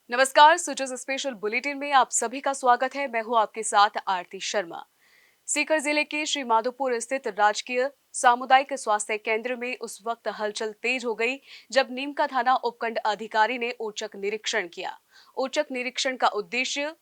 नमस्कार, Sujas special bulletin में आप सभी का स्वागत है। मैं हूं आपके साथ आरती शर्मा। सीकर जिले के श्री माधोपुर स्थित राजकीय सामुदायिक स्वास्थ्य केंद्र में उस वक्त हलचल तेज हो गई जब नीम का थाना उपखंड अधिकारी ने औचक निरीक्षण किया। औचक निरीक्षण का उद्देश्य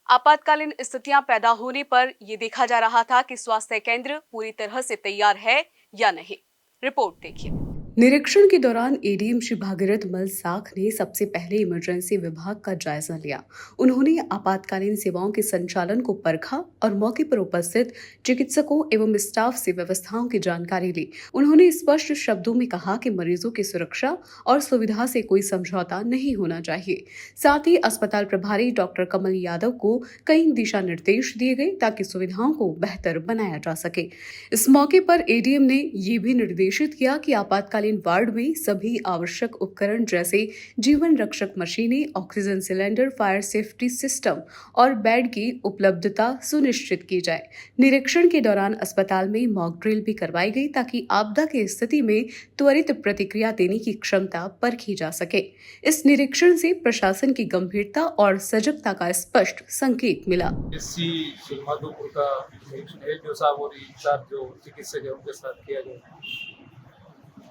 आपातकालीन स्थितियां पैदा होने पर यह देखा जा रहा था कि स्वास्थ्य केंद्र पूरी तरह से तैयार है या नहीं। रिपोर्ट देखिए। निरीक्षण के दौरान एडीएम श्री भागीरथ मल साख ने सबसे पहले इमरजेंसी विभाग का जायजा लिया। उन्होंने आपातकालीन सेवाओं के संचालन को परखा और मौके पर उपस्थित चिकित्सकों एवं स्टाफ से व्यवस्थाओं की जानकारी ली। उन्होंने स्पष्ट शब्दों में कहा कि मरीजों की सुरक्षा और सुविधा से कोई समझौता नहीं होना चाहिए। साथ ही अस्पताल प्रभारी डॉक्टर कमल यादव को कई दिशा निर्देश दिए गए ताकि सुविधाओं को बेहतर बनाया जा सके। इस मौके पर एडीएम ने ये भी निर्देशित किया कि आपातकालीन वार्ड में सभी आवश्यक उपकरण जैसे जीवन रक्षक मशीनें, oxygen cylinder, fire safety system और बेड की उपलब्धता सुनिश्चित की जाए। निरीक्षण के दौरान अस्पताल में मॉक ड्रिल भी करवाई गई ताकि आपदा की स्थिति में त्वरित प्रतिक्रिया देने की क्षमता परखी जा सके। इस निरीक्षण से प्रशासन की गंभीरता और सजगता का स्पष्ट संकेत मिला। माधोपुर का निरीक्षण एलडीओ साहब और जो चिकित्सक है उनके साथ किया गया,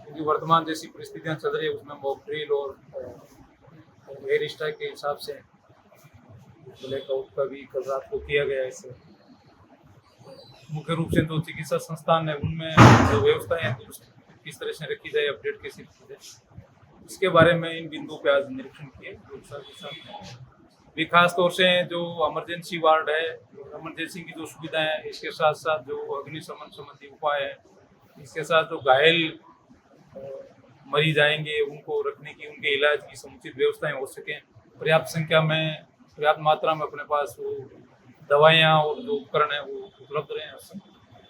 क्योंकि वर्तमान जैसी परिस्थितियां चल रही है उसमें मॉक ड्रिल और एयर स्ट्राइक के हिसाब से ब्लैकआउट का भी कल रात को किया गया है। इससे मुख्य रूप से जो चिकित्सा संस्थान है उनमें जो व्यवस्थाएं हैं किस तरह से रखी जाए, अपडेट कैसे की जाए, इसके बारे में इन बिंदुओं पे आज निरीक्षण किए भी। खास तौर से जो इमरजेंसी वार्ड है, इमरजेंसी की जो सुविधाएं हैं, इसके साथ साथ जो अग्निशमन संबंधी उपाय है, इसके साथ जो घायल मरीज आएंगे उनको रखने की, उनके इलाज की समुचित व्यवस्थाएं हो सकें, पर्याप्त संख्या में, पर्याप्त मात्रा में अपने पास वो दवाइयाँ और जो उपकरण है वो उपलब्ध रहें,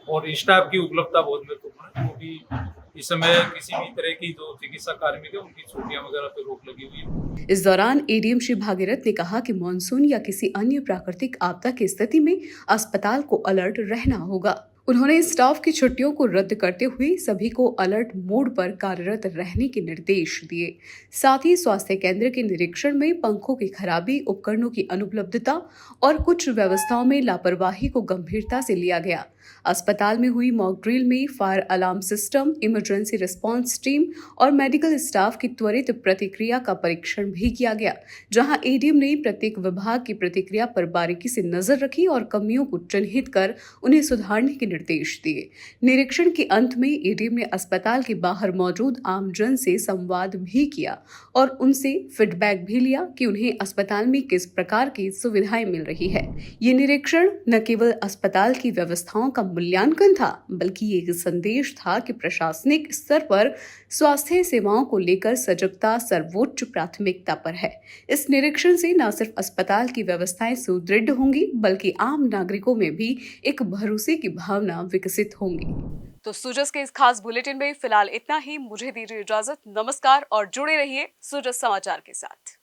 और स्टाफ की उपलब्धता बहुत महत्वपूर्ण है, क्योंकि इस समय किसी भी तरह की जो चिकित्सा कार्मिक है उनकी छुट्टियां वगैरह पे रोक लगी हुई है। इस दौरान एडीएम श्री भागीरथ ने कहा कि मानसून या किसी अन्य प्राकृतिक आपदा की स्थिति में अस्पताल को अलर्ट रहना होगा। उन्होंने स्टाफ की छुट्टियों को रद्द करते हुए सभी को अलर्ट मोड पर कार्यरत रहने के निर्देश दिए। साथ ही स्वास्थ्य केंद्र के निरीक्षण में पंखों की खराबी, उपकरणों की अनुपलब्धता और कुछ व्यवस्थाओं में लापरवाही को गंभीरता से लिया गया। अस्पताल में हुई मॉक ड्रिल में fire alarm system, emergency response team और मेडिकल स्टाफ की त्वरित प्रतिक्रिया का परीक्षण भी किया गया, जहां एडीएम ने प्रत्येक विभाग की प्रतिक्रिया पर बारीकी से नजर रखी और कमियों को चिन्हित कर उन्हें सुधारने के निर्देश दिए। निरीक्षण के अंत में एडीएम ने अस्पताल के बाहर मौजूद आमजन से संवाद भी किया और उनसे फीडबैक भी लिया कि उन्हें अस्पताल में किस प्रकार की सुविधाएं मिल रही है। ये निरीक्षण न केवल अस्पताल की व्यवस्थाओं का मूल्यांकन था, बल्कि एक संदेश था कि प्रशासनिक स्तर पर स्वास्थ्य सेवाओं को लेकर सजगता सर्वोच्च प्राथमिकता पर है। इस निरीक्षण से न सिर्फ अस्पताल की व्यवस्थाएं सुदृढ़ होंगी, बल्कि आम नागरिकों में भी एक भरोसे की भावना विकसित होंगी। तो सुजस के इस खास बुलेटिन में फिलहाल इतना ही। मुझे दीजिए इजाजत। नमस्कार और जुड़े रहिए सुजस समाचार के साथ।